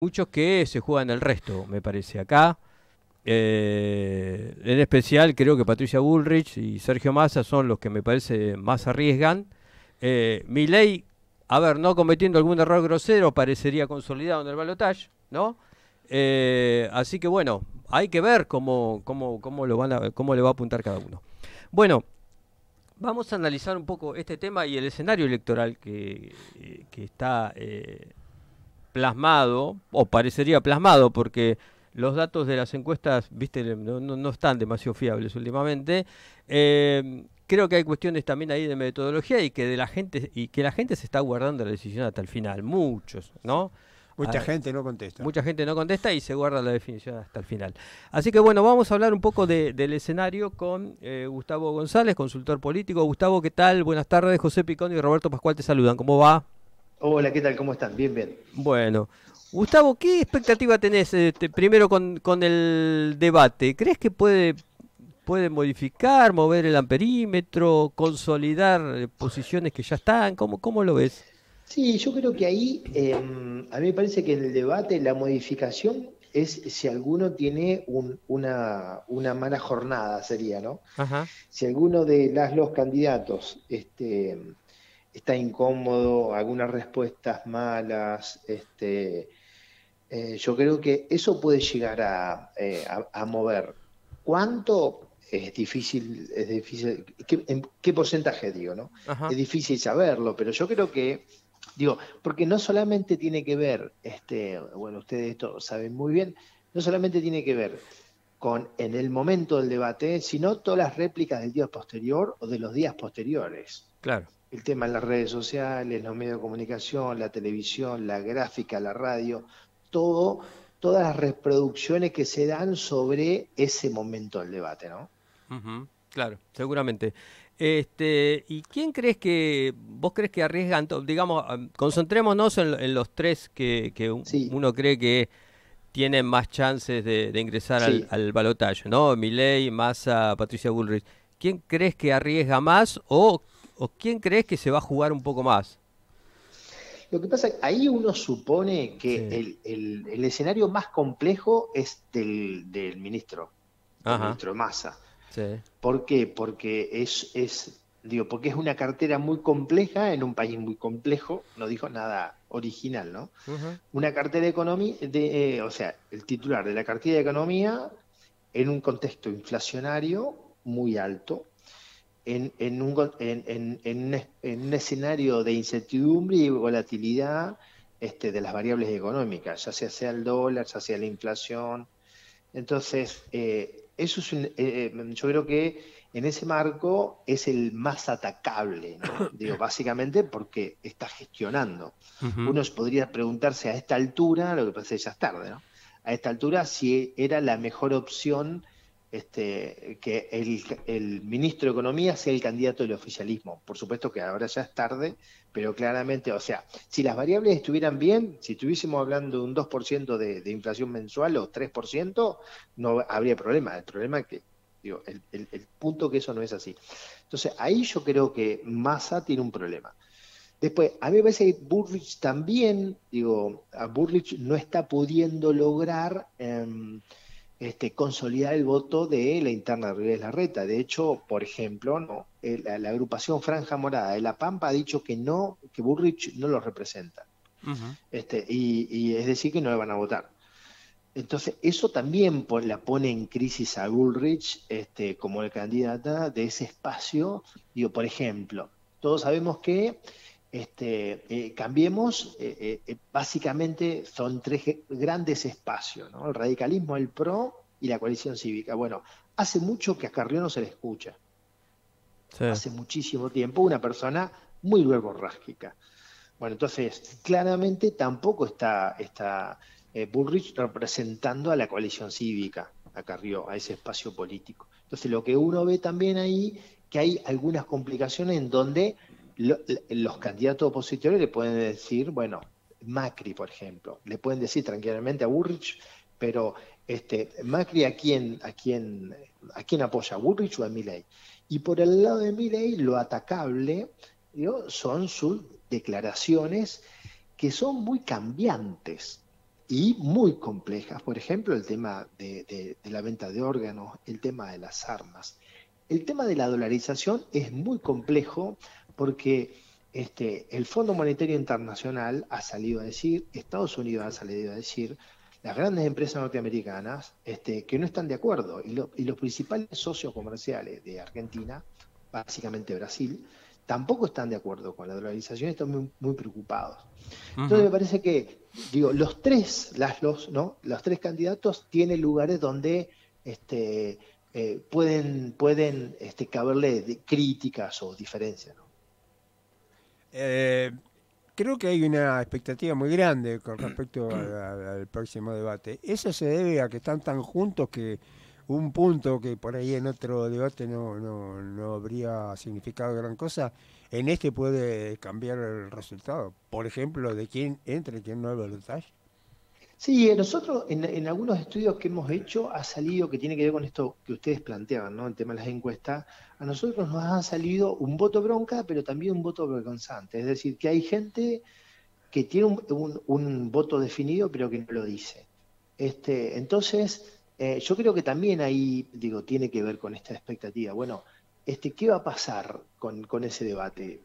muchos que se juegan el resto, me parece, acá. En especial creo que Patricia Bullrich y Sergio Massa son los que me parece más arriesgan. Milei, a ver, no cometiendo algún error grosero, parecería consolidado en el balotaje, ¿no? Así que bueno, hay que ver cómo le va a apuntar cada uno. Bueno, vamos a analizar un poco este tema y el escenario electoral que está plasmado, o parecería plasmado, porque los datos de las encuestas, viste, no están demasiado fiables últimamente. Creo que hay cuestiones también ahí de metodología y que la gente se está guardando la decisión hasta el final, muchos, ¿no? Mucha Ah, gente no contesta. mucha gente no contesta y se guarda la definición hasta el final. Así que bueno, vamos a hablar un poco del escenario con Gustavo González, consultor político. Gustavo, ¿qué tal? Buenas tardes. José Picón y Roberto Pascual te saludan. ¿Cómo va? Hola, ¿qué tal? ¿Cómo están? Bien, bien. Bueno, Gustavo, ¿qué expectativa tenés primero con el debate? ¿Crees que puede modificar, mover el amperímetro, consolidar posiciones que ya están? ¿Cómo lo ves? Sí, yo creo que ahí, a mí me parece que en el debate la modificación es si alguno tiene una mala jornada, sería, ¿no? Ajá, Si alguno de los candidatos está incómodo, algunas respuestas malas, yo creo que eso puede llegar a mover. ¿Cuánto? Es difícil, ¿en qué porcentaje digo, no? ajá, Es difícil saberlo, pero yo creo que, digo, porque no solamente tiene que ver, bueno, ustedes esto saben muy bien, no solamente tiene que ver con en el momento del debate, sino todas las réplicas del día posterior o de los días posteriores. claro. El tema en las redes sociales, los medios de comunicación, la televisión, la gráfica, la radio, todo, todas las reproducciones que se dan sobre ese momento del debate, ¿no? Ujú, claro, seguramente. ¿Y quién vos crees que arriesgan, digamos, concentrémonos en los tres que Sí, uno cree que tienen más chances de ingresar sí. al balotaje, ¿no? Milei, Massa, Patricia Bullrich. ¿Quién crees que arriesga más o quién crees que se va a jugar un poco más? Lo que pasa es que ahí uno supone que Sí. el escenario más complejo es del Ajá, ministro Massa. sí. ¿Por qué? Porque digo, porque es una cartera muy compleja en un país muy complejo, no dijo nada original, ¿no? Ujú, Una cartera de economía, o sea, el titular de la cartera de economía en un contexto inflacionario muy alto, en un escenario de incertidumbre y volatilidad de las variables económicas, ya sea el dólar, ya sea la inflación. Entonces, yo creo que en ese marco es el más atacable, ¿no? Digo, básicamente porque está gestionando. ujú. Uno podría preguntarse a esta altura, lo que pasa es que ya es tarde, ¿no? A esta altura si era la mejor opción que el ministro de Economía sea el candidato del oficialismo. Por supuesto que ahora ya es tarde, pero claramente, o sea, si las variables estuvieran bien, si estuviésemos hablando de un 2% de inflación mensual o 3%, no habría problema. El problema es que, digo, el punto que eso no es así. Entonces, ahí yo creo que Massa tiene un problema. Después, a mí me parece que Burrich también, digo, a Burrich no está pudiendo lograr consolidar el voto de la interna de Rivera Larreta. De hecho, por ejemplo, ¿no? La agrupación Franja Morada de La Pampa ha dicho que no, que Burrich no lo representa. Ujú. Y es decir, que no le van a votar. Entonces, eso también la pone en crisis a Bullrich como el candidata de ese espacio. Digo, por ejemplo, todos sabemos que Cambiemos, básicamente son tres grandes espacios, ¿no? El radicalismo, el PRO y la coalición cívica. Bueno, hace mucho que a Carrió no se le escucha, Sí. hace muchísimo tiempo, una persona muy verborrágica. Bueno, entonces, claramente tampoco está Bullrich representando a la coalición cívica, a Carrió, a ese espacio político. Entonces, lo que uno ve también ahí, que hay algunas complicaciones en donde los candidatos opositores le pueden decir, bueno, Macri, por ejemplo, le pueden decir tranquilamente a Bullrich, pero Macri a quién apoya, ¿a Bullrich o a Milei? Y por el lado de Milei, lo atacable, digo, son sus declaraciones que son muy cambiantes. y muy complejas. Por ejemplo, el tema de la venta de órganos, el tema de las armas. El tema de la dolarización es muy complejo porque el Fondo Monetario Internacional ha salido a decir, Estados Unidos ha salido a decir, las grandes empresas norteamericanas que no están de acuerdo y los principales socios comerciales de Argentina, básicamente Brasil, tampoco están de acuerdo con la dolarización y están muy, muy preocupados. Entonces me parece que, digo, ¿no? Los tres candidatos tienen lugares donde pueden caberle críticas o diferencias, ¿no? Eh, Creo que hay una expectativa muy grande con respecto al próximo debate. Eso se debe a que están tan juntos que un punto que por ahí en otro debate no habría significado gran cosa, en este puede cambiar el resultado. Por ejemplo, de quién entra y quién no al balotaje. Sí, nosotros en algunos estudios que hemos hecho ha salido, que tiene que ver con esto que ustedes planteaban, ¿no? El tema de las encuestas, a nosotros nos ha salido un voto bronca, pero también un voto vergonzante. Es decir, que hay gente que tiene un voto definido, pero que no lo dice. Entonces, yo creo que también ahí, digo, tiene que ver con esta expectativa. Bueno, ¿qué va a pasar con ese debate?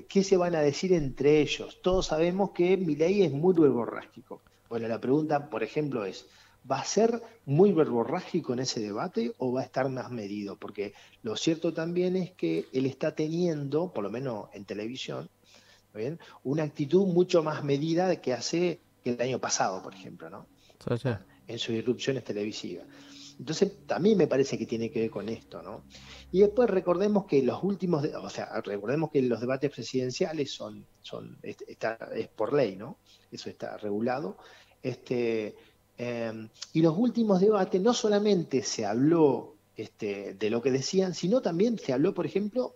¿Qué se van a decir entre ellos? Todos sabemos que Milei es muy verborrágico. Bueno, la pregunta, por ejemplo, es, ¿va a ser muy verborrágico en ese debate o va a estar más medido? Porque lo cierto también es que él está teniendo, por lo menos en televisión, ¿bien? Una actitud mucho más medida que hace que el año pasado, por ejemplo, ¿no? Sí, sí. En sus irrupciones televisivas. Entonces, también me parece que tiene que ver con esto, ¿no? Y después recordemos que recordemos que los debates presidenciales es por ley, ¿no? Eso está regulado. Y los últimos debates no solamente se habló de lo que decían, sino también se habló, por ejemplo,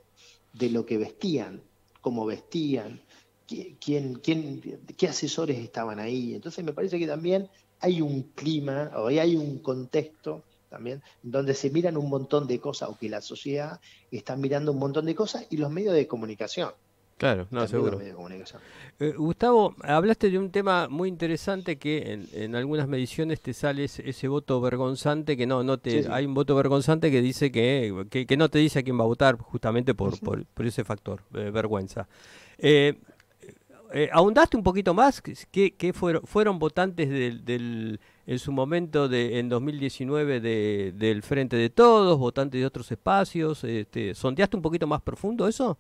de lo que vestían, cómo vestían, qué asesores estaban ahí. Entonces me parece que también hay un clima o hay un contexto también donde se miran un montón de cosas o que la sociedad está mirando un montón de cosas y los medios de comunicación. Claro, no, También los seguro. medios de comunicación. Gustavo, hablaste de un tema muy interesante que en algunas mediciones te sale ese voto vergonzante que no Sí, te, sí. hay un voto vergonzante que dice que no te dice a quién va a votar justamente Ujú. por ese factor, vergüenza. Eh, ¿Ahondaste un poquito más? ¿Qué fueron votantes en su momento en 2019 del Frente de Todos, votantes de otros espacios? ¿Sondeaste un poquito más profundo eso?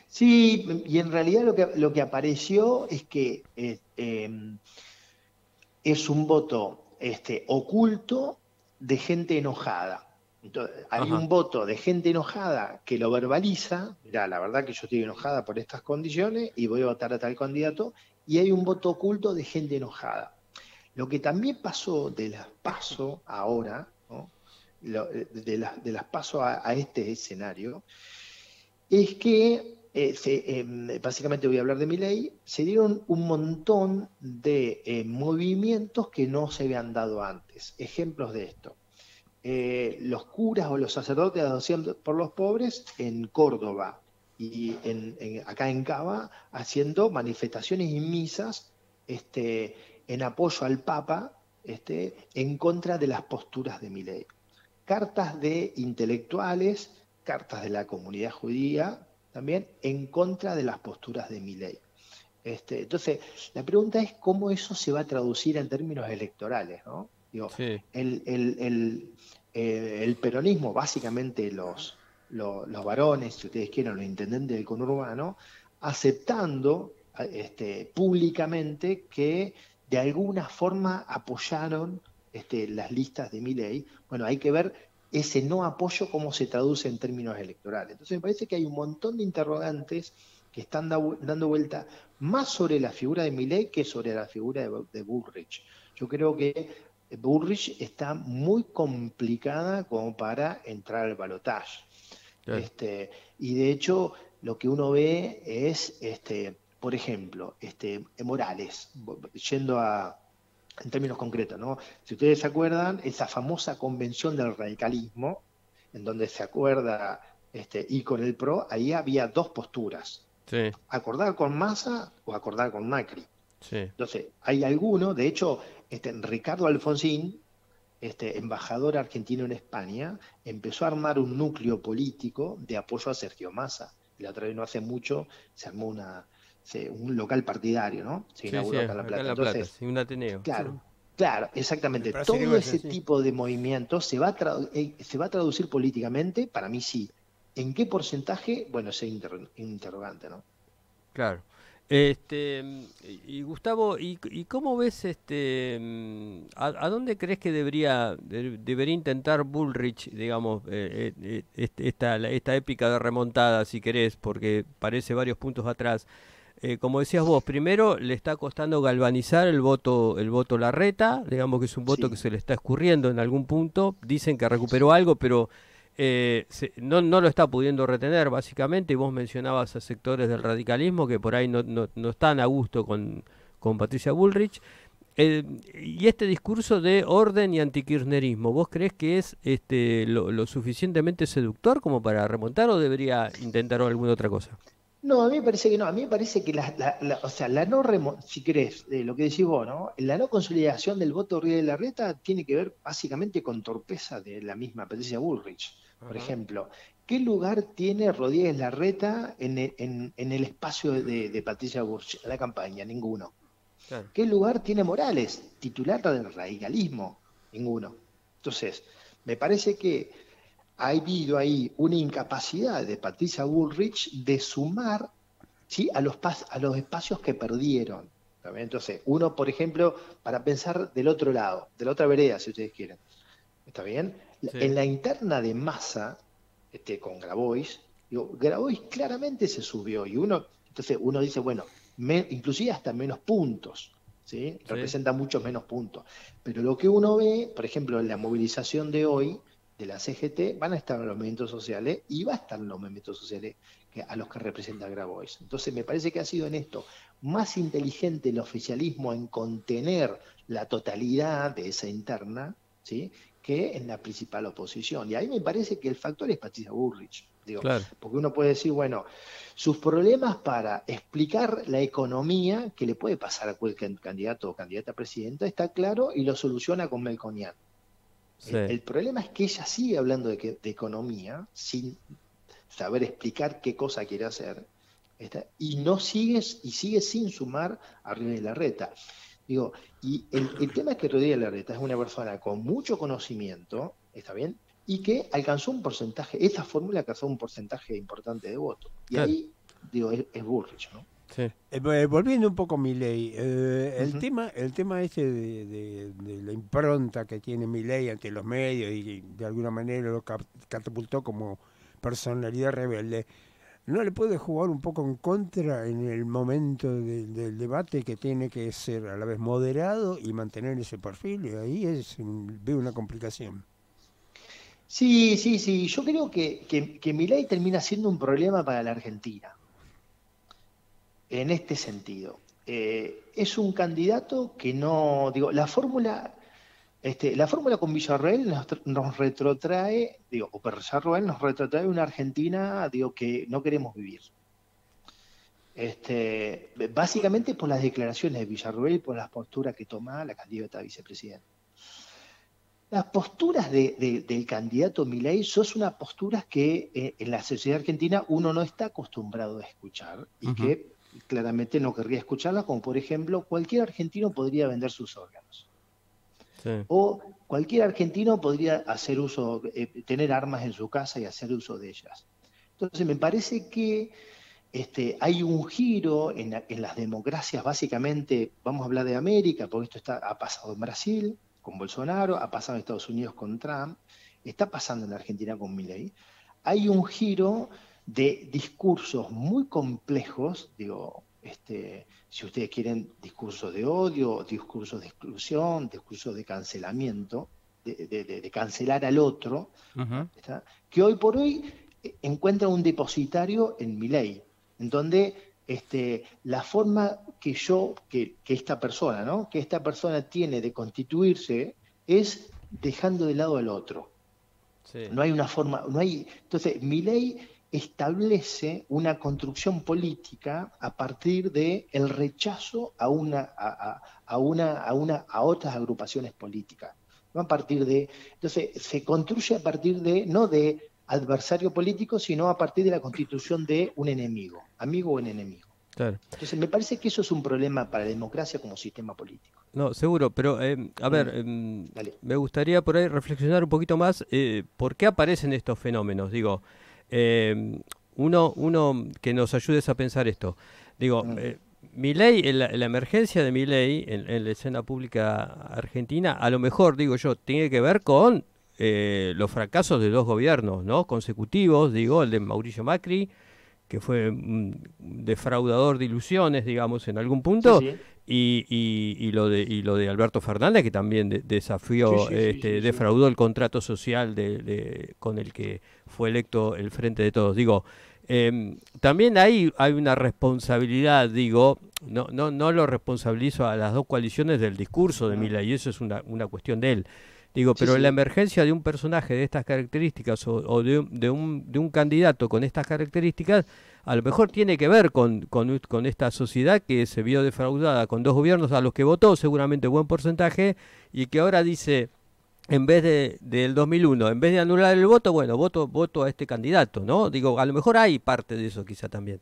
Sí, y en realidad lo que apareció es que es un voto oculto de gente enojada. Entonces, hay Ajá. un voto de gente enojada que lo verbaliza, mirá, la verdad que yo estoy enojada por estas condiciones y voy a votar a tal candidato, y hay un voto oculto de gente enojada. Lo que también pasó de las PASO ahora, ¿no? De las PASO a este escenario, es que, básicamente voy a hablar de mi ley, se dieron un montón de movimientos que no se habían dado antes. Ejemplos de esto. Los curas o los sacerdotes hacían por los pobres en Córdoba y acá en Cava haciendo manifestaciones y misas en apoyo al Papa en contra de las posturas de Milei. Cartas de intelectuales, cartas de la comunidad judía, también en contra de las posturas de Milei. Entonces, la pregunta es cómo eso se va a traducir en términos electorales, ¿no? Digo, Sí. el peronismo, básicamente los varones, si ustedes quieren, los intendentes del conurbano, aceptando públicamente que de alguna forma apoyaron las listas de Milei. Bueno, hay que ver ese no apoyo cómo se traduce en términos electorales. Entonces me parece que hay un montón de interrogantes que están dando vuelta más sobre la figura de Milei que sobre la figura de Bullrich. Yo creo que Bullrich está muy complicada como para entrar al balotaje. Claro. Y de hecho, lo que uno ve es, por ejemplo, Morales, yendo en términos concretos, ¿no? Si ustedes se acuerdan, esa famosa convención del radicalismo, en donde se acuerda, y con el PRO, ahí había dos posturas, Sí, acordar con Massa o acordar con Macri. Sí. Entonces, hay algunos, de hecho, Ricardo Alfonsín, embajador argentino en España, empezó a armar un núcleo político de apoyo a Sergio Massa. La otra vez, no hace mucho, se armó un local partidario, ¿no? Se Sí, sí, inauguró acá en La acá en Plata. La Plata, Entonces, sí, un Ateneo. Sí. claro, claro, Me exactamente. parece Todo negocio, ese sí. tipo de movimientos se va a traducir políticamente, para mí sí. ¿En qué porcentaje? Bueno, ese interrogante, ¿no? Claro. Y Gustavo, ¿y cómo ves a dónde crees que debería intentar Bullrich, digamos, esta épica de remontada, si querés, porque parece varios puntos atrás? Como decías vos, primero le está costando galvanizar el voto Larreta, digamos que es un voto que Sí. se le está escurriendo en algún punto, dicen que recuperó algo, pero no lo está pudiendo retener básicamente, y vos mencionabas a sectores del radicalismo que por ahí no están a gusto con Patricia Bullrich. Y este discurso de orden y antikirchnerismo, ¿vos crees que es lo suficientemente seductor como para remontar o debería intentar alguna otra cosa? No, a mí me parece que no. A mí me parece que o sea, la no si querés, lo que decís vos, ¿no? La no consolidación del voto de Larreta tiene que ver básicamente con torpeza de la misma Patricia Bullrich. Por Ajá, ejemplo, ¿qué lugar tiene Rodríguez Larreta en el espacio de Patricia Bullrich en la campaña? Ninguno. claro. ¿Qué lugar tiene Morales, titular del radicalismo? Ninguno. Entonces, me parece que ha habido ahí una incapacidad de Patricia Bullrich de sumar, ¿sí?, a los espacios que perdieron. ¿Está bien? Entonces, uno, por ejemplo, para pensar del otro lado, de la otra vereda, si ustedes quieren. ¿Está bien? Sí, En la interna de Massa, con Grabois, digo, Grabois claramente se subió y entonces uno dice, bueno, inclusive hasta menos puntos, ¿sí? sí, Representa muchos menos puntos. Pero lo que uno ve, por ejemplo, en la movilización de hoy de la CGT, van a estar en los movimientos sociales y va a estar en los movimientos sociales a los que representa Grabois. Entonces me parece que ha sido en esto más inteligente el oficialismo en contener la totalidad de esa interna, ¿sí?, que en la principal oposición. Y ahí me parece que el factor es Patricia Bullrich. Digo, claro. porque uno puede decir, bueno, sus problemas para explicar la economía que le puede pasar a cualquier candidato o candidata a presidenta está claro y lo soluciona con Melconian. Sí. El problema es que ella sigue hablando de economía sin saber explicar qué cosa quiere hacer, y sigue sin sumar a Rodríguez Larreta. Digo, y el tema es que Rodríguez Larreta es una persona con mucho conocimiento, ¿está bien? Y que alcanzó un porcentaje, esta fórmula alcanzó un porcentaje importante de votos. Y Claro. ahí, digo, es Bullrich, ¿no? Sí. Volviendo un poco a Milei, Ujú. el tema este de la impronta que tiene Milei ante los medios y de alguna manera lo catapultó como personalidad rebelde, ¿no le puede jugar un poco en contra en el momento del debate que tiene que ser a la vez moderado y mantener ese perfil? Y ahí veo una complicación. Sí, sí, sí. Yo creo que Milei termina siendo un problema para la Argentina, en este sentido. Es un candidato que no, digo, la fórmula con Villarroel nos retrotrae, digo, o Villarroel nos retrotrae una Argentina, digo, que no queremos vivir. Básicamente por las declaraciones de Villarroel y por las posturas que toma la candidata a vicepresidenta. Las posturas del candidato Milei son unas posturas que en la sociedad argentina uno no está acostumbrado a escuchar y Ujú. que claramente no querría escucharlas, como por ejemplo, cualquier argentino podría vender sus órganos. Sí. O cualquier argentino podría hacer uso, tener armas en su casa y hacer uso de ellas. Entonces me parece que hay un giro en las democracias, básicamente, vamos a hablar de América, porque ha pasado en Brasil con Bolsonaro, ha pasado en Estados Unidos con Trump, está pasando en Argentina con Milei. Hay un giro de discursos muy complejos, digo, si ustedes quieren, discursos de odio, discursos de exclusión, discursos de cancelamiento, de cancelar al otro, Ujú. ¿está?, que hoy por hoy encuentra un depositario en Milei, en donde la forma que esta persona, ¿no?, que esta persona tiene de constituirse es dejando de lado al otro. Sí. No hay una forma, no hay. Entonces, Milei establece una construcción política a partir de el rechazo a otras agrupaciones políticas. No a partir de, entonces se construye a partir de, no de adversario político, sino a partir de la constitución de un enemigo, amigo o un enemigo. Claro. Entonces me parece que eso es un problema para la democracia como sistema político. No, seguro, pero a ver, me gustaría por ahí reflexionar un poquito más por qué aparecen estos fenómenos. Digo, uno que nos ayudes a pensar esto. Digo, Milei, la emergencia de Milei en la escena pública argentina, a lo mejor, digo yo, tiene que ver con los fracasos de dos gobiernos, ¿no? Consecutivos, digo, el de Mauricio Macri, que fue un defraudador de ilusiones, digamos, en algún punto, Sí, sí. y lo de Alberto Fernández, que también desafió, defraudó el contrato social con el que fue electo el Frente de Todos. Digo, también hay una responsabilidad, digo, no lo responsabilizo a las dos coaliciones del discurso de Milei, y eso es una cuestión de él. Digo, pero la emergencia de un personaje de estas características o de un candidato con estas características, a lo mejor tiene que ver con esta sociedad que se vio defraudada con dos gobiernos a los que votó seguramente buen porcentaje y que ahora dice, en vez del 2001, en vez de anular el voto, bueno, voto a este candidato, ¿no? Digo, a lo mejor hay parte de eso quizá también.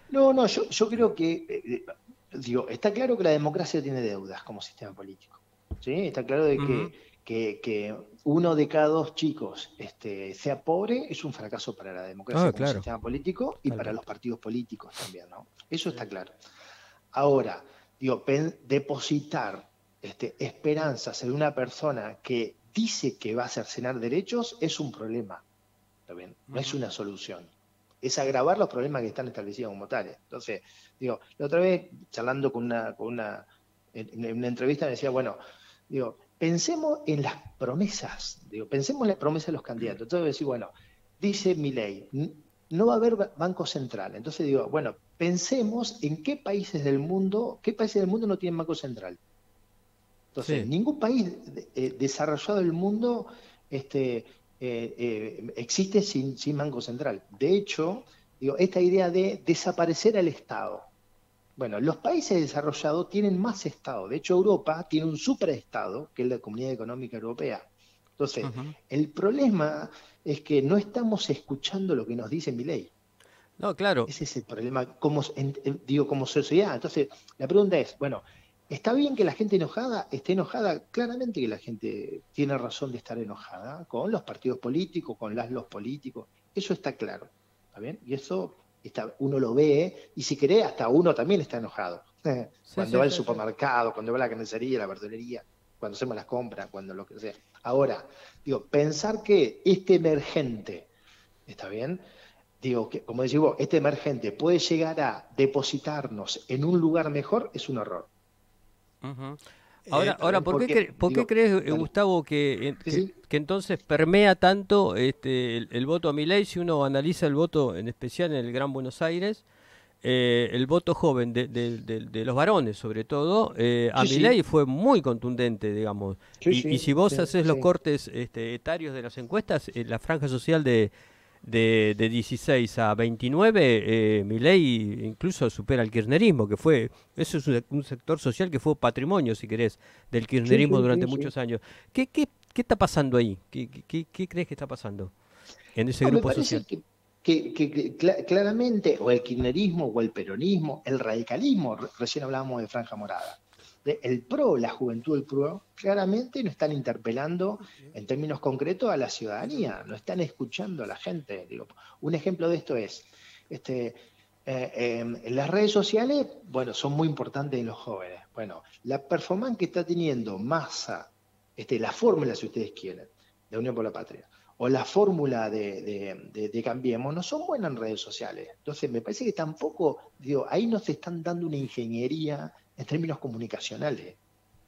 No, yo creo que, digo, está claro que la democracia tiene deudas como sistema político. ¿Sí? Está claro de que uno de cada dos chicos sea pobre es un fracaso para la democracia como sistema político y para los partidos políticos también, ¿no? Eso está claro. Ahora, digo, depositar esperanzas en una persona que dice que va a cercenar derechos es un problema, ¿está bien? No es una solución. Es agravar los problemas que están establecidos como tales. Entonces, digo, la otra vez, charlando en una entrevista, me decía, bueno, digo, pensemos en las promesas, pensemos en las promesas de los candidatos. Entonces, decir, bueno, dice Milei, no va a haber Banco Central. Entonces digo, bueno, pensemos en qué países del mundo no tienen Banco Central. Entonces, ningún país desarrollado del mundo existe sin Banco Central. De hecho, digo, esta idea de desaparecer al Estado. Bueno, los países desarrollados tienen más Estado. De hecho, Europa tiene un superestado, que es la Comunidad Económica Europea. Entonces, el problema es que no estamos escuchando lo que nos dice Milei. No, claro. Ese es el problema, como sociedad. Entonces, la pregunta es, bueno, ¿está bien que la gente esté enojada? Claramente que la gente tiene razón de estar enojada con los partidos políticos, con los políticos. Eso está claro. ¿Está bien? Y eso uno lo ve, y si querés, hasta uno también está enojado. Cuando va al supermercado, cuando va a la carnicería, la verdulería, cuando hacemos las compras, cuando lo que sea. Ahora, digo, pensar que este emergente, ¿está bien? Digo, que, como decís vos, este emergente puede llegar a depositarnos en un lugar mejor, es un error. Ahora, ¿por qué crees, Gustavo, que entonces permea tanto el voto a Milei si uno analiza el voto, en especial en el Gran Buenos Aires, el voto joven de los varones, sobre todo, a Milei fue muy contundente, digamos. Y si vos haces los cortes etarios de las encuestas, la franja social de 16 a 29, Milei incluso supera al kirchnerismo, eso es un sector social que fue patrimonio, si querés, del kirchnerismo durante muchos años. ¿Qué está pasando ahí? ¿Qué crees que está pasando en ese grupo social? Que claramente, o el kirchnerismo, o el peronismo, el radicalismo, recién hablábamos de Franja Morada, el PRO, la juventud del PRO, claramente no están interpelando en términos concretos a la ciudadanía, no están escuchando a la gente. Digo, un ejemplo de esto es, las redes sociales, bueno, son muy importantes en los jóvenes. Bueno, la performance que está teniendo Massa, la fórmula, si ustedes quieren, de Unión por la Patria, o la fórmula de Cambiemos, no son buenas en redes sociales. Entonces, me parece que tampoco, digo, ahí nos están dando una ingeniería en términos comunicacionales.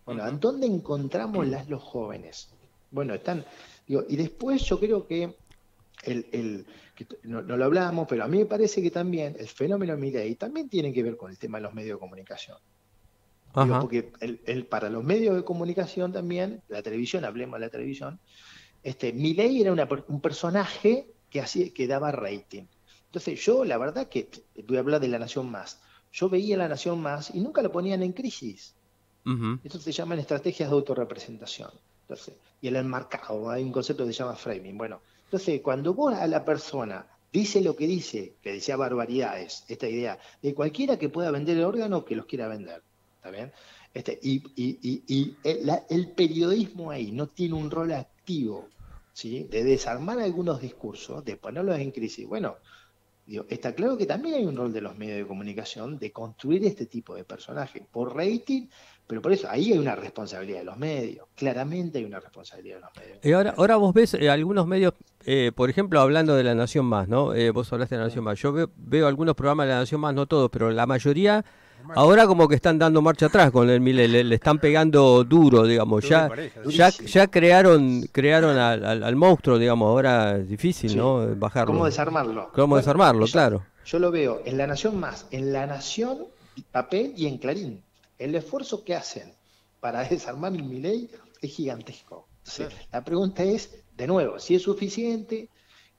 Bueno, ¿en dónde encontramos los jóvenes? Bueno, y después yo creo que no lo hablamos, pero a mí me parece que también el fenómeno Milei también tiene que ver con el tema de los medios de comunicación. Digo, porque para los medios de comunicación también, la televisión, hablemos de la televisión, Milei era un personaje que daba rating. Entonces yo, la verdad que, voy a hablar de La Nación Más, yo veía La Nación Más y nunca la ponían en crisis. Esto se llaman estrategias de autorrepresentación. Entonces, y el enmarcado, hay un concepto que se llama framing. Bueno, entonces cuando vos a la persona dice lo que dice, que decía barbaridades, esta idea de cualquiera que pueda vender el órgano, que los quiera vender, ¿está bien? Y el periodismo ahí no tiene un rol activo, ¿sí? De desarmar algunos discursos, de ponerlos en crisis. Bueno, digo, está claro que también hay un rol de los medios de comunicación de construir este tipo de personajes por rating, pero por eso ahí hay una responsabilidad de los medios. Claramente hay una responsabilidad de los medios. Y ahora vos ves algunos medios, por ejemplo, hablando de La Nación Más, ¿no? Vos hablaste de La Nación Más. Yo veo algunos programas de La Nación Más, no todos, pero la mayoría ahora como que están dando marcha atrás con el Milei, le están pegando duro, digamos. Ya crearon al monstruo, digamos. Ahora es difícil, Sí. ¿no? Bajarlo. ¿Cómo desarmarlo? ¿Cómo desarmarlo? Claro. Yo lo veo en La Nación Más, en La Nación, Papel y en Clarín. El esfuerzo que hacen para desarmar el Milei es gigantesco. Entonces, la pregunta es, de nuevo, si es suficiente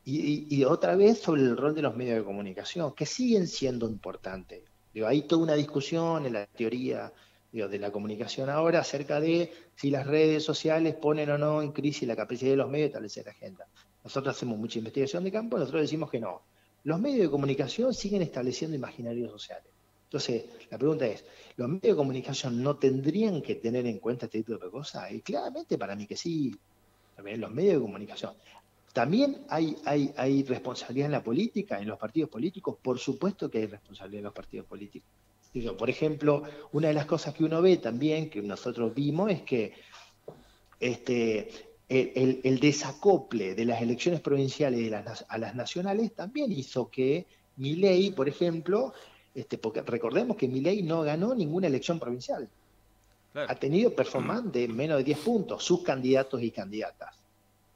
y otra vez sobre el rol de los medios de comunicación, que siguen siendo importantes. Digo, hay toda una discusión en la teoría, digo, de la comunicación ahora acerca de si las redes sociales ponen o no en crisis la capacidad de los medios de establecer agenda. Nosotros hacemos mucha investigación de campo, nosotros decimos que no. Los medios de comunicación siguen estableciendo imaginarios sociales. Entonces, la pregunta es, ¿los medios de comunicación no tendrían que tener en cuenta este tipo de cosas? Y claramente para mí que sí. También los medios de comunicación. También hay responsabilidad en la política, en los partidos políticos. Por supuesto que hay responsabilidad en los partidos políticos. Digo, por ejemplo, una de las cosas que uno ve también, que nosotros vimos, es que el desacople de las elecciones provinciales a las nacionales también hizo que Milei, por ejemplo, porque recordemos que Milei no ganó ninguna elección provincial. Claro. Ha tenido performance de menos de 10 puntos, sus candidatos y candidatas.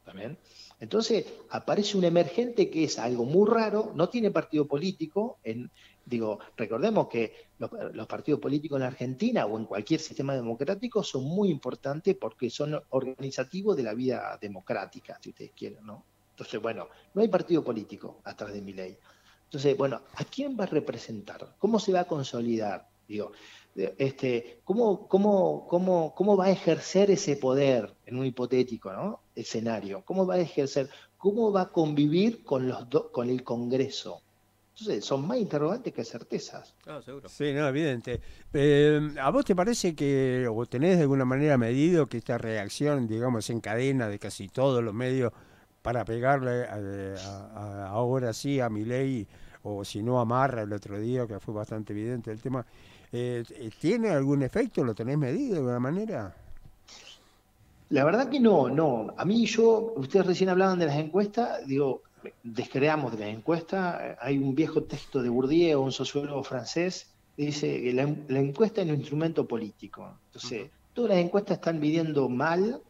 ¿También? Entonces aparece un emergente que es algo muy raro, no tiene partido político. Recordemos que los partidos políticos en la Argentina o en cualquier sistema democrático son muy importantes porque son organizativos de la vida democrática, si ustedes quieren, ¿no? Entonces, bueno, no hay partido político atrás de Milei. Entonces, bueno, ¿a quién va a representar? ¿Cómo se va a consolidar? ¿Cómo va a ejercer ese poder en un hipotético, ¿no? Escenario? ¿Cómo va a ejercer? ¿Cómo va a convivir con el Congreso? Entonces, son más interrogantes que certezas. Seguro. Sí, no, evidente. ¿A vos te parece que, o tenés de alguna manera medido que esta reacción, digamos, en cadena de casi todos los medios para pegarle ahora sí a Milei, o si no a Marra el otro día, que fue bastante evidente el tema, ¿tiene algún efecto? ¿Lo tenés medido de alguna manera? La verdad que no. A mí ustedes recién hablaban de las encuestas, descreamos de las encuestas. Hay un viejo texto de Bourdieu, un sociólogo francés, que dice que la encuesta es un instrumento político. Entonces, todas las encuestas están midiendo mal.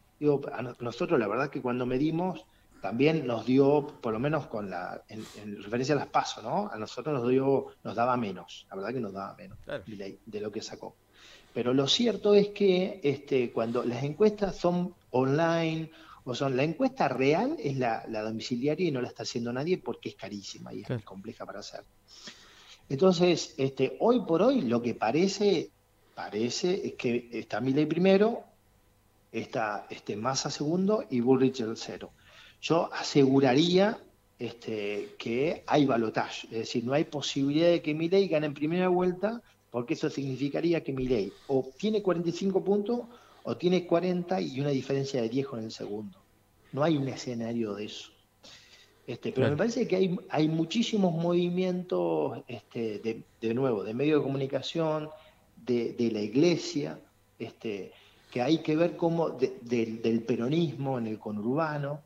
A nosotros la verdad que cuando medimos también nos dio, por lo menos en referencia a las PASO, ¿no? A nosotros nos daba menos, la verdad que nos daba menos, claro, de lo que sacó. Pero lo cierto es que cuando las encuestas son online, la encuesta real es la domiciliaria y no la está haciendo nadie porque es carísima y es muy compleja para hacer. Entonces, hoy por hoy lo que parece es que está Milei primero, está Massa segundo y Bullrich tercero. Yo aseguraría que hay balotaje, es decir, no hay posibilidad de que Milei gane en primera vuelta, porque eso significaría que Milei o tiene 45 puntos o tiene 40 y una diferencia de 10 con el segundo. No hay un escenario de eso. Pero me parece que hay muchísimos movimientos, de nuevo, de medios de comunicación, de la iglesia, que hay que ver cómo del peronismo en el conurbano.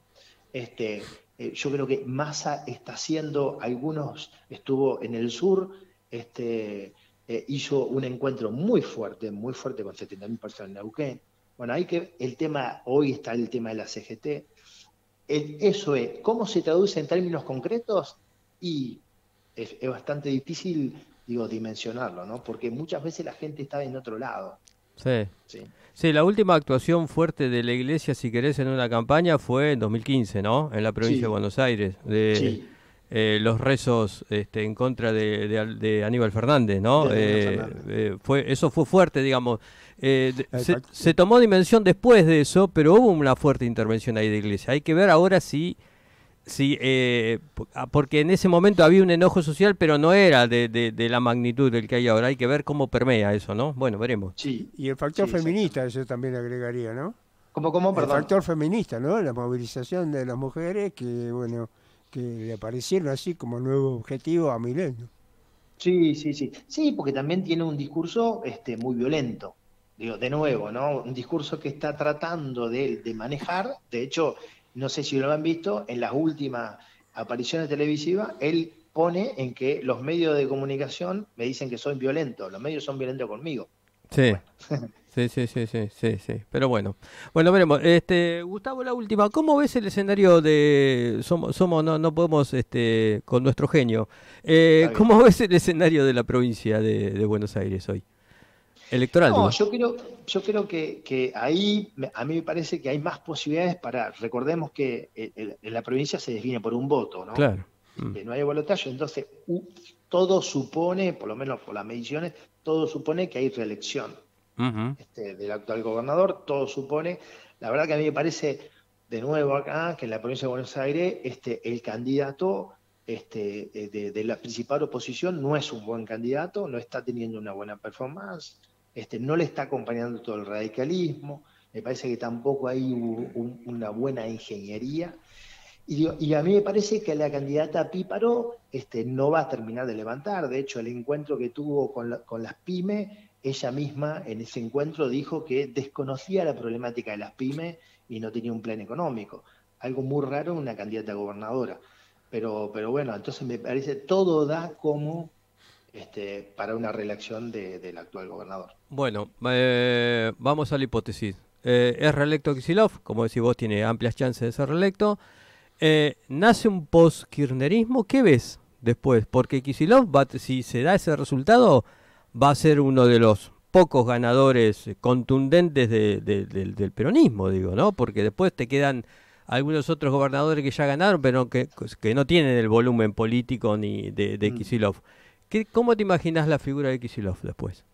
Yo creo que Massa está haciendo estuvo en el sur, hizo un encuentro muy fuerte con 70.000 personas en Neuquén. Bueno, hoy está el tema de la CGT. Eso es, ¿cómo se traduce en términos concretos? Y es bastante difícil, dimensionarlo, ¿no? Porque muchas veces la gente está en otro lado. Sí, la última actuación fuerte de la iglesia, si querés, en una campaña fue en 2015, ¿no? En la provincia de Buenos Aires. los rezos en contra de Aníbal Fernández, ¿no? De Aníbal Fernández. Eso fue fuerte, digamos. Exacto. Se tomó dimensión después de eso, pero hubo una fuerte intervención ahí de Iglesia. Hay que ver ahora porque en ese momento había un enojo social, pero no era de la magnitud del que hay ahora. Hay que ver cómo permea eso, ¿no? Bueno, veremos. Sí, Y el factor sí, feminista, exacto. eso también agregaría, ¿no? ¿Cómo, El perdón? factor feminista, ¿no? La movilización de las mujeres que, bueno, que le aparecieron así como nuevo objetivo a Milei, ¿no? Sí, sí, sí. Sí, porque también tiene un discurso muy violento. Digo, de nuevo, ¿no? Un discurso que está tratando de manejar. De hecho, no sé si lo han visto, en las últimas apariciones televisivas, él pone en que los medios de comunicación me dicen que soy violento, los medios son violentos conmigo. Sí. Bueno, Sí. Pero bueno. Bueno, veremos. Gustavo, la última. ¿Cómo ves el escenario de... no podemos, con nuestro genio. está bien. ¿Cómo ves el escenario de la provincia de Buenos Aires hoy? Electoral, No, digo. yo creo que ahí a mí me parece que hay más posibilidades recordemos que en la provincia se define por un voto, ¿no? Claro. No hay balotaje, entonces todo supone, por lo menos por las mediciones, todo supone que hay reelección Ujú. del actual gobernador, todo supone, la verdad que a mí me parece, de nuevo acá, que en la provincia de Buenos Aires, el candidato de la principal oposición no es un buen candidato, no está teniendo una buena performance, no le está acompañando todo el radicalismo, me parece que tampoco hay una buena ingeniería. Y a mí me parece que la candidata Píparo no va a terminar de levantar. De hecho, el encuentro que tuvo con las pymes, ella misma en ese encuentro dijo que desconocía la problemática de las pymes y no tenía un plan económico. Algo muy raro en una candidata a gobernadora. Pero bueno, entonces me parece todo da como para una reelección del actual gobernador. Bueno, vamos a la hipótesis. Es reelecto Kicillof, como decís vos, tiene amplias chances de ser reelecto. Nace un post-kirchnerismo. ¿Qué ves después? Porque Kicillof, si se da ese resultado, va a ser uno de los pocos ganadores contundentes del peronismo, digo, ¿no? Porque después te quedan algunos otros gobernadores que ya ganaron, pero que no tienen el volumen político ni de Mm. Kicillof. ¿Cómo te imaginas la figura de Kicillof después?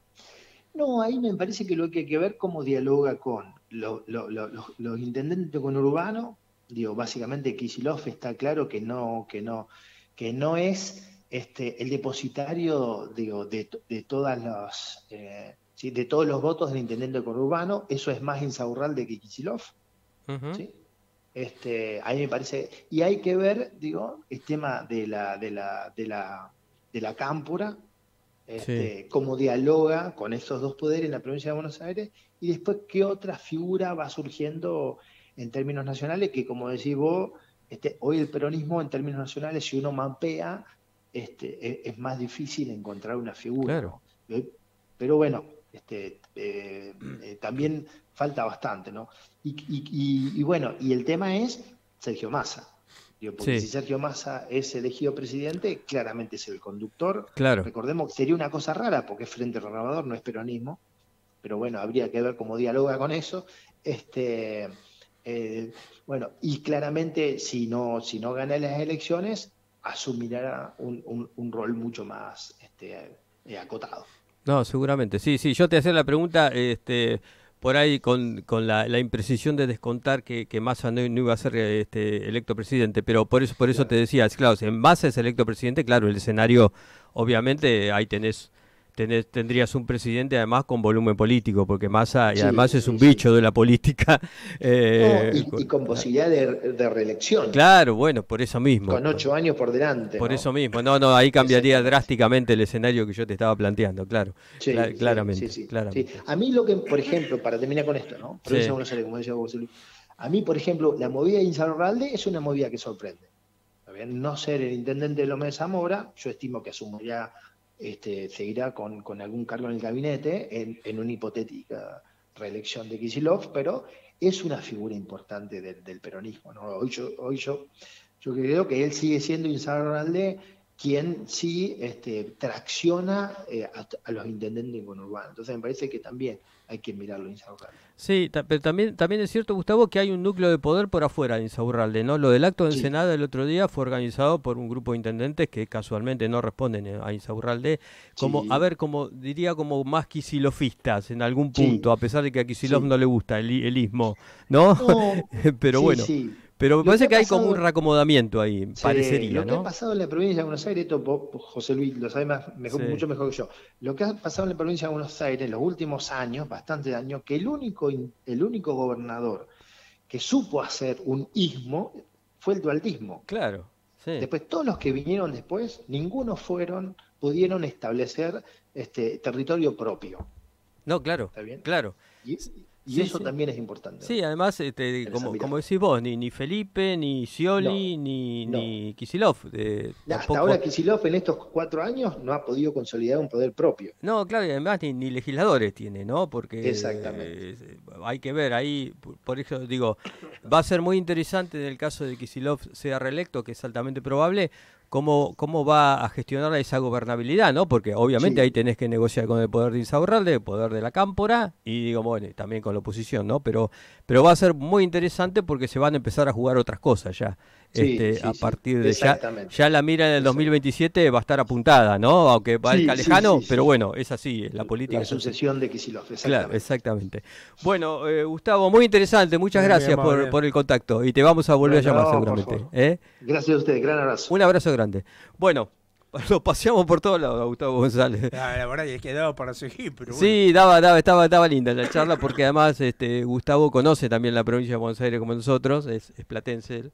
No, ahí me parece que lo que hay que ver cómo dialoga con los intendentes conurbanos. Digo, básicamente Kicillof está claro que no es el depositario, digo, de todas las ¿sí? De todos los votos del intendente conurbano. Eso es más Insaurralde que Kicillof, Ujú. ¿sí? Ahí me parece, y hay que ver, digo, el tema de la cámpora, Sí, cómo dialoga con esos dos poderes en la provincia de Buenos Aires, y después qué otra figura va surgiendo en términos nacionales, que como decís vos, hoy el peronismo en términos nacionales, si uno mapea, es más difícil encontrar una figura, claro. ¿no? Pero bueno, también falta bastante, ¿no? Y bueno, y el tema es Sergio Massa. Digo, porque si Sí, Sergio Massa es elegido presidente, claramente es el conductor. claro. Recordemos que sería una cosa rara porque es Frente Renovador, no es peronismo, pero bueno, habría que ver cómo dialoga con eso. Bueno, y claramente si no gana las elecciones, asumirá un rol mucho más acotado. No, seguramente. Sí. Yo te hacía la pregunta, por ahí con la imprecisión de descontar que Massa no iba a ser electo presidente, pero por eso te Claro. decía, claro, si en Massa es electo presidente, claro, el escenario, obviamente, ahí tendrías un presidente además con volumen político, porque Massa, y Sí, además es un sí, sí. bicho de la política. No, eh, y con- con posibilidad de reelección, claro, bueno, por eso mismo. con 8 años por delante, Por eso ¿no? mismo, no, ahí cambiaría Exactamente. drásticamente el escenario que yo te estaba planteando, claro, Sí, sí, sí, claramente, sí, sí. claramente. A mí lo que, por ejemplo, para terminar con esto, ¿no? Provincia de Sí, Buenos Aires, como decía José Luis. A mí, por ejemplo, la movida de Insaurralde es una movida que sorprende. ¿Está bien? No ser el intendente de Loma de Zamora, yo estimo que asumirá, seguirá con algún cargo en el gabinete en una hipotética reelección de Kicillof, pero es una figura importante del peronismo, ¿no? Hoy yo creo que él sigue siendo Insaurralde quien sí tracciona a los intendentes conurbanos. Entonces me parece que también hay que mirarlo en Insaurralde. Sí, pero también es cierto, Gustavo, que hay un núcleo de poder por afuera de Insaurralde, ¿no? Lo del acto de Sí. Ensenada el otro día fue organizado por un grupo de intendentes que casualmente no responden a Insaurralde, como, a Sí. ver, como diría, como más quisilofistas en algún Sí. punto, a pesar de que a Kicillof Sí. no le gusta el ismo, ¿no? No, Pero sí, bueno, sí. pero me Lo que parece ha que hay como un pasado, reacomodamiento ahí, sí, parecería, lo que ha ¿no? pasado en la provincia de Buenos Aires, esto José Luis lo sabe Sí, mucho mejor que yo. Lo que ha pasado en la provincia de Buenos Aires en los últimos años, bastantes años, que el único gobernador que supo hacer un istmo fue el dualdismo. claro, sí. Después, todos los que vinieron después, ninguno pudieron establecer territorio propio. No, claro, ¿Está bien? claro. Y, y Sí, eso sí. también es importante, Sí, ¿no? además, En esa como mirada. decís vos, ni Felipe, ni Scioli, No, no. ni Kicillof, Hasta tampoco. ahora Kicillof en estos 4 años no ha podido consolidar un poder propio. No, claro, y además ni legisladores tiene, ¿no? Porque Exactamente. hay que ver ahí, por eso digo, va a ser muy interesante en el caso de que Kicillof sea reelecto, que es altamente probable, cómo va a gestionar esa gobernabilidad, ¿no? Porque obviamente Sí, ahí tenés que negociar con el poder de Insaurralde, el poder de la Cámpora y digo, bueno, y también con la oposición, ¿no? Pero va a ser muy interesante porque se van a empezar a jugar otras cosas ya. sí, A sí, sí. partir de Exactamente. ya la mira en el 2027 va a estar apuntada, ¿no? Aunque parezca Sí, sí, lejano, sí, pero sí. bueno, es así, la política La es así. sucesión de Kicillof, Claro, exactamente. exactamente. Bueno, Gustavo, muy interesante, muchas Muy gracias amable. por el contacto y te vamos a volver a llamar No, por seguramente. favor. Gracias a ustedes, gran abrazo. Un abrazo grande. Bueno, lo paseamos por todos lados, Gustavo González. La verdad que quedaba para seguir, pero bueno. Sí, estaba linda la charla porque además Gustavo conoce también la provincia de Buenos Aires como nosotros, es platense él.